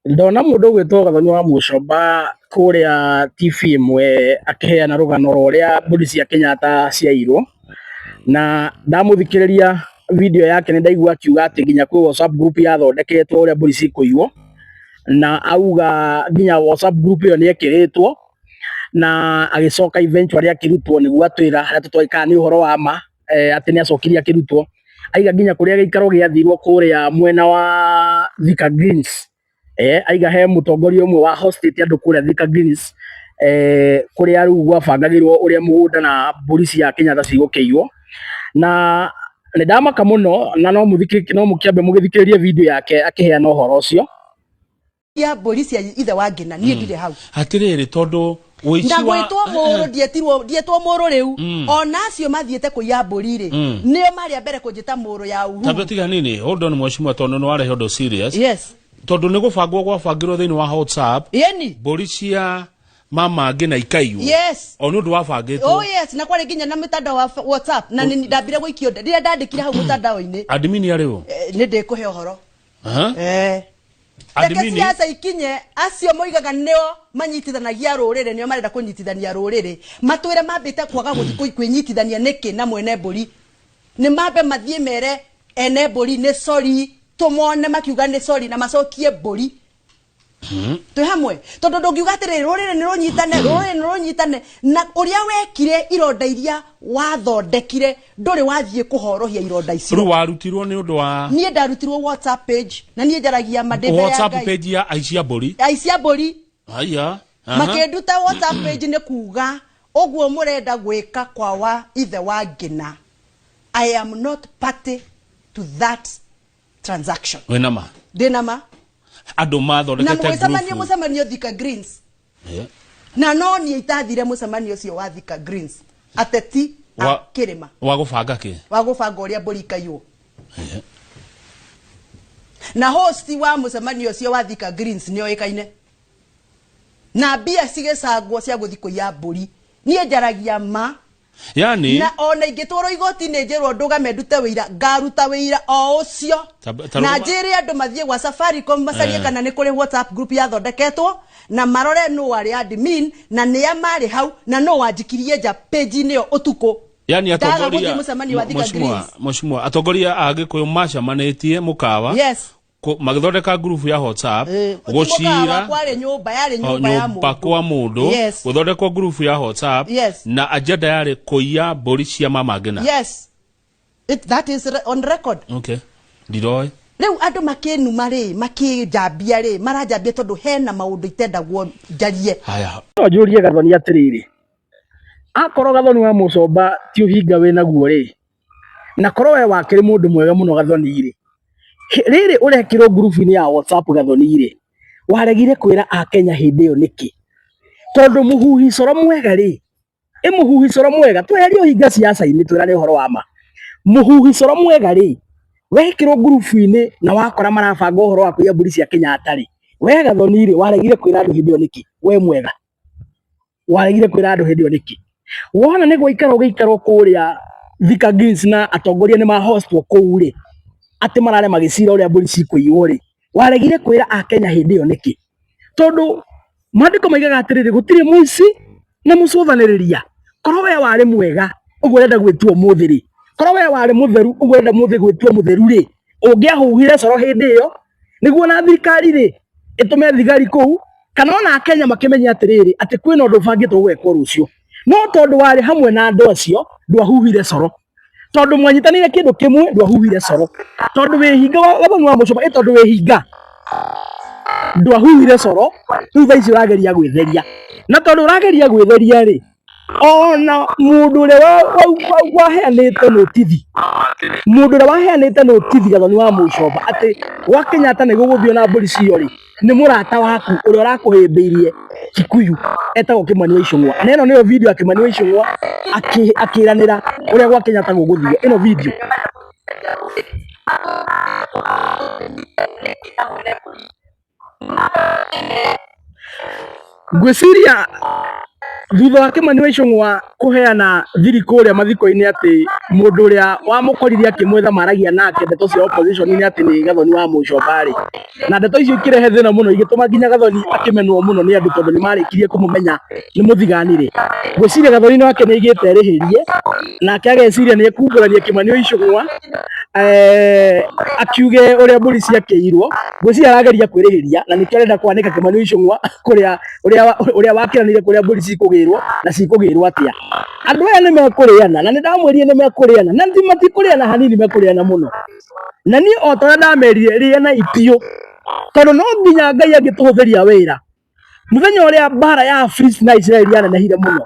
Ndona mundu gwitwo Gathoni wa Mucomba kuria TV imwe akiheana rugano ruria mbũri cia Kenyatta ciairwo, na ndamuthikiriria video yake ni ndaigua akiuga ati nginya kwi WhatsApp group yathondeketwo uria mbũri cikuiywo, na auga nginya WhatsApp group iyo ni ekiritwo, na agicoka eventually akirutwo niguo atwira haria tutwaikana ni uhoro wa ma, ati ni acokirie akirutwo, aiga nginya kuria giikaro giathirwo kuria mwena wa Thika Greens, aiga he mutongoria umwe wa hostate andu kuria Thika Greens, kuria riu gwabangagirwo uria mugunda na mbũri cia Kenyatta cigukiiywo, na ni ndamaka muno, na no mukiambe mugithikiririe video yake akiheana uhoro ucio ya mbũri cia ithe wa Ngina nie ndire hau atiriri tondu uici wa ndagwitwo muru ndietwo muru riu ona acio mathiete kuiya mbũri ri nio mari mbere kunjita muru ya uhu tabetiga nini hold on mweshimwa tondu no arehe ndo serious yes tondu ni gubangwo gwabangirwo thiini wa WhatsApp yeni mbũri cia mama Ngina ikaiywo yes onu ndu wabangitwo oh yes na kwari nginya na mitandao wa WhatsApp na ndambire gwikio ndire ndandikira hau mitandao-ini admin ari u ni ndikuhe uhoro admin siasa ikinye acio moigaga nio manyitithanagia rurire nio marenda kunyitithania rurire matwire mambite kwaga guthi kwinyitithania niki na mwene mbũri ni mambe mathie mere ene mbũri ni sorry tumone makiuga ni sorry na macokie mbũri tu hamwe tondu ndungiuga atiri rurire ni runyitane na uria wekire ironda iria wathondekire nduri wathie kuhorohia ironda icio ru warutirwo ni undu wa nie ndarutirwo WhatsApp page na nie njaragia madebe ya WhatsApp page ya Aisha Mbũri aya makenduta WhatsApp page ni kuga ogwo murenda gwika kwa wa ithe wa Ngina. I am not party to that transaction. Wenama Denama andu mathondekete group na mucemanio Thika Greens na no ni itathire mucemanio cio wa Thika Greens ateti a kirima wa gubanga ki wa gubanga uria mbũri ikaiywo na host wa mucemanio cio wa Thika Greens nio ikaine na bia cigecangwo cia guthi kuiya mbũri nie njaragia ma yani na ona ingitwaro igoti ni njerwo ndugame ndute wira ngaruta wira o ucio na njire andu mathie gwa Safaricom macarie kana ni kuri WhatsApp group yathondeketwo na marore no ari admin na ni amari hau na no wanjikirie nja page ni yo utuko yani atongoria mheshimiwa atongoria agikuyu macamanetie mukawa yes magithondeka group ya WhatsApp gucira kwari nyumba ya mundu kwa mundu guthondekwa group ya WhatsApp na agenda yari kuiya mbũri cia mama Ngina yes that is on record okay ndiroi riu andu makinuma ri makijambia ri marajambia tondu hena maundu itendagwo njarie haya no njurie Gathoni atiriri akorwo Gathoni wa Mucomba ti uhinga wina guo ri na korwo we wakiri mundu mwega muno Gathoni ri riri urekirwo group-ini ya WhatsApp Gathoni ri waregire kwira a Kenya hindi yo niki tondu muhuhi coro mwega ri muhuhi coro mwega tweherio hinga siasa-ini twirane uhoro wa ma muhuhi coro mwega ri wekirwo group-ini na wakora marabanga uhoro wa kuiya mbũri cia Kenyatta ri we Gathoni ri waregire kwira andu hindi yo niki we mwega waregire kwira andu hindi yo niki wona ni gwikarwo kuria Thika Greens na atongoria ni ma hostwo kuu ri ati marare magicira uria mbũri cikuiywo ri waregire kwira a Kenya hindi yo niki tondu mandiko maigaga atiriri gutiri muici na mucuthaniriria korwo we wari mwega uguo urenda gwitwo muthi ri korwo we wari mutheru uguo urenda muthi gwitwo mutheru ri ungiahuhire coro hindi yo niguo na thirikari ri itume thigari kuu kana ona Kenya makimenya atiriri ati kwina undu bangitwo gwekwo rucio no tondu wari hamwe na andu acio ndwahuhire coro tondu mwanyitanire kindu kimwe ndwahuhire coro tondu wihinga Gathoni wa Mucomba tondu wihinga ndwahuhire coro thutha icio urageria gwitheria na tondu urageria gwitheria ri ona mundu uria waheanite notithi Gathoni wa Mucomba ati wa Kenyatta ni guguthio na mbũri cio ri ni murata waku uria urakuhimbiirie Kikuyu etagwo Kimani wa Icũng'wa na ino niyo video ya Kimani wa Icũng'wa akiranira uria gwa Kenyatta guguthio ino video ngwiciria thutha wa Kimani wa Icũng'wa kuheana thirikũ ũrĩa mathiko-inĩ atĩ mũndũ ũrĩa wamũkoririe akĩmwetha maragia nake ndeto cia opposition-inĩ atĩ nĩ Gathoni wa Mũcomba-rĩ, na ndeto icio ikĩrehe thĩna mũno igĩtũma nginya Gathoni akĩmenwo mũno nĩ andũ tondũ nĩ marĩkirie kũmũmenya nĩ mũthigani-rĩ. Ngwĩciria Gathoni nake nĩ aigĩte erĩhĩrie nake ageciria nĩ ekungũrania Kimani wa Icũng'wa akiuge ũrĩa mbũri ciakĩirwo. Ngwĩciria arageria kwĩrĩhĩria na nĩkĩo arenda kwanĩka Kimani wa Icũng'wa ũrĩa wakĩranire kũrĩa mbũri cikũgĩrwo na cikũgĩrwo atĩa. Andũ aya nĩ mekũrĩana na nĩ ndamwĩrire nĩ mekũrĩana na matikũrĩana hanini, mekũrĩana mũno. Na niĩ o ta ũrĩa ndamerire rĩanai biũ tondũ no nginya Ngai angĩtũhũthĩria wĩra. Mũthenya ũrĩa mbara ya Afilisti na Isiraeli yanenehire mũno,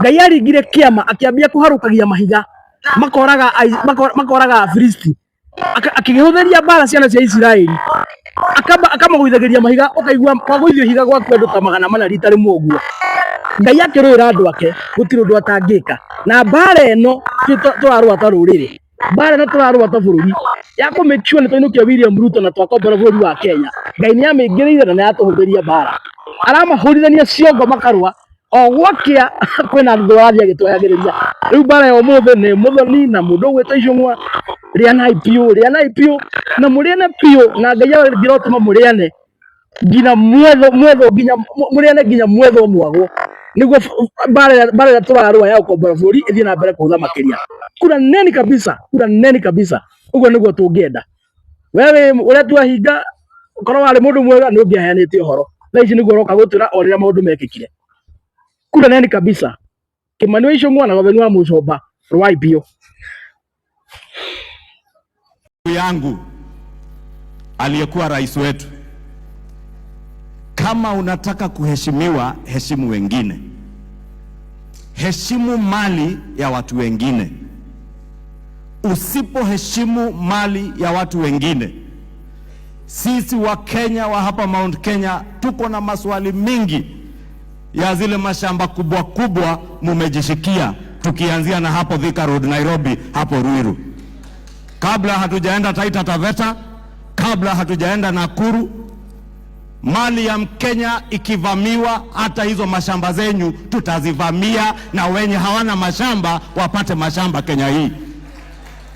Ngai aringire kĩama akĩambia kũharũkagia mahiga makoraga Afilisti, akĩhũthĩria mbara ciana cia Isiraeli akamagũithagĩria mahiga, ũkaigua kwagũithio higa gwaku andũ ta 400 rita rĩmwe ũguo. Ngai akĩrũĩra andũ ake gũtirĩ ũndũ atangĩka, na mbara ĩno tũrarũata rũrĩrĩ, mbara ĩno tũrarũata bũrũri ya kũ make sure nĩ twainũkia William Ruto na twakombora bũrũri wa Kenya. Ngai nĩ amĩingĩrĩire na nĩatũhũthĩria mbara, aramahũrithania ciongo makarũa o gwakĩa kwĩna andũ wathi agĩtwehagĩrĩria. Rĩu mbara ya ũmũthĩ nĩ Mũthoni na mũndũ ũgwĩtwo Icũng'wa. Rĩanai biũ na mũrĩane biũ, na Ngai angĩrotũma mũrĩane nginya mwetho nginya mũrĩane nginya mwetho mwagwo, nĩguo mbara ĩrĩa tũrarũa ya gũkombora bũrũri ĩthiĩ na mbere kũhũtha makĩria. Kura neni kabisa, ũguo nĩguo tũngĩenda. Wewe ũrĩa twahinga ũkorwo warĩ mũndũ mwega nĩ ũngĩaheanĩte ũhoro, thaa ici nĩguo ũroka gũtwĩra o rĩrĩa maũndũ mekĩkire. Kura neni kabisa, Kimani wa Icũng'wa na Gathoni wa Mũcomba, rũai biũ. Yangu aliyekuwa rais wetu, kama unataka kuheshimiwa, heshimu wengine, heshimu mali ya watu wengine. Usipoheshimu mali ya watu wengine, sisi wa Kenya wa hapa Mount Kenya tuko na maswali mingi ya zile mashamba kubwa kubwa mumejishikia, tukianzia na hapo Thika Road Nairobi, hapo Ruiru, kabla hatujaenda Taita Taveta, kabla hatujaenda Nakuru. Mali ya Mkenya ikivamiwa, hata hizo mashamba zenyu tutazivamia, na wenye hawana mashamba wapate mashamba Kenya hii.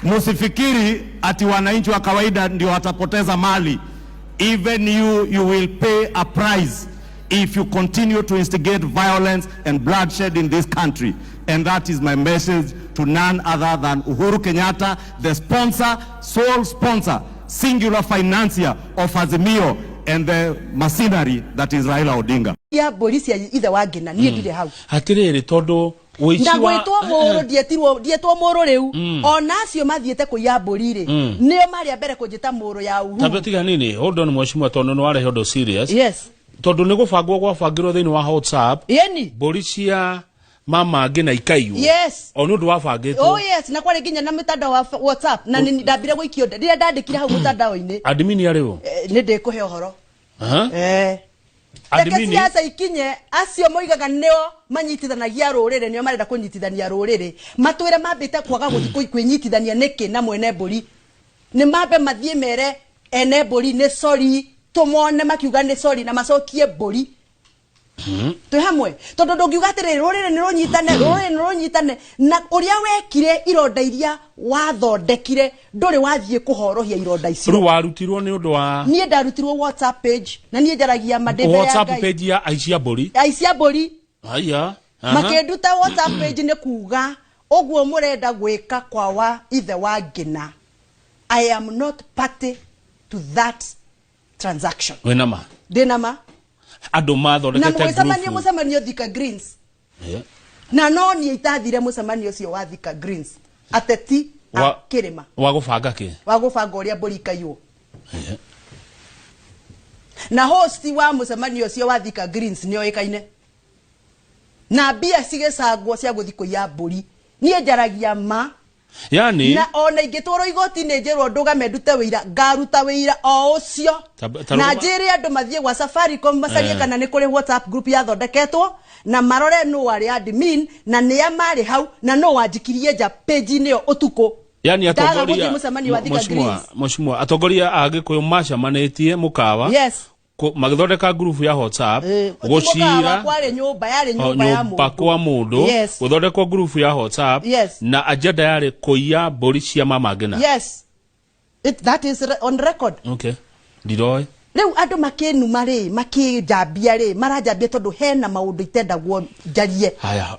Musifikiri ati wananchi wa kawaida ndio watapoteza mali. Even you will pay a price if you continue to instigate violence and bloodshed in this country. And that is my message to none other than Uhuru Kenyatta, the sponsor, sole sponsor, singular financier of Azimio and the machinery that is Raila Odinga. Ya polisi ya ithe wa Ngina nie ndire hau. Hatiriri tondu uici wa ndagwitwo mũrũ ndietwo mũrũ rĩu ona acio mathiĩte kũiya mbũri rĩ nĩo marĩa mbere kũnjĩta mũrũ ya Uhuru. Tabetiga nini hold on mheshimiwa tondu nĩ warehe ũndũ serious. Yes. Tondu nĩ gũbangwo gwabangirwo thĩinĩ wa WhatsApp. Yeni. Mbũri cia mama Ngina ikaiywo. Yes. O nĩ ũndũ wabangĩtwo. Oh yes, na kwari nginya na mitandao wa WhatsApp na ndambire gũikio rĩrĩa ndandĩkire hau mutandao-inĩ. Admin arĩ wo? Nĩ ndĩkũhe ũhoro. Admin siasa ikinye acio moigaga nĩo manyitithanagia rũrĩrĩ nĩo marenda kũnyitithania rũrĩrĩ matwĩre mambĩte kwaga gũthii kwĩnyitithania nĩkĩ na mwene mbũri nĩ mambe mathiĩ mere ene mbũri nĩ sorry tũmone makiuga nĩ sorry na macokie mbũri twĩ hamwe tondũ ndũngiuga atĩrĩ rũrĩrĩ nĩ rũnyitane na ũrĩa wekire ironda iria wathondekire ndũrĩ wathiĩ kũhorohia ironda icio. Rĩu warutirwo nĩ ũndũ wa niĩ ndarutirwo WhatsApp page na niĩ njaragia madebe ya WhatsApp page ya aicia mbũri. Aicia mbũri. Haya. Makĩnduta WhatsApp page nĩ kuga ũguo mũrenda gwĩka kwa wa ithe wa Ngina. I am not party to that transaction. Wĩna ma. Ndĩna ma. Andũ mathondekete group. Na mũcemanio Thika Greens. Na no niĩ itathire mũcemanio ũcio wa Thika Greens. Ateti a Kĩrĩma. Wa gũbanga kĩ? Wa gũbanga ũrĩa mbũri ikaiywo. Na host wa mũcemanio ũcio wa Thika Greens nĩ oĩkaine. Na mbia cigĩcangwo cia gũthi kũiya mbũri. Niĩ njaragia ma. Yani na ona ingĩtwarwo igoti-inĩ njĩrwo ndũgame ndute wĩira ngaruta wĩira o ũcio na njĩre andũ mathiĩ gwa Safaricom macarie kana nĩ kũrĩ WhatsApp group yathondeketwo na marore nũ warĩ admin na nĩa marĩ hau na nũ wanjikirie nja page-inĩ ĩyo ũtukũ. Yani atongoria mheshimiwa atongoria a Gĩkũyũ macamanĩtie mũkawa. Yes. magithondeka group ya WhatsApp gucira kwale nyumba ya mundu kwa mundu guthondekwo group ya WhatsApp na agenda yari kuiya mburi cia mamangina. Yes, that is on record. Okay, ndiroi riu andu makinuma ri makijambia ri marajambia tondu hena maundu itendagwo njarie. Haya.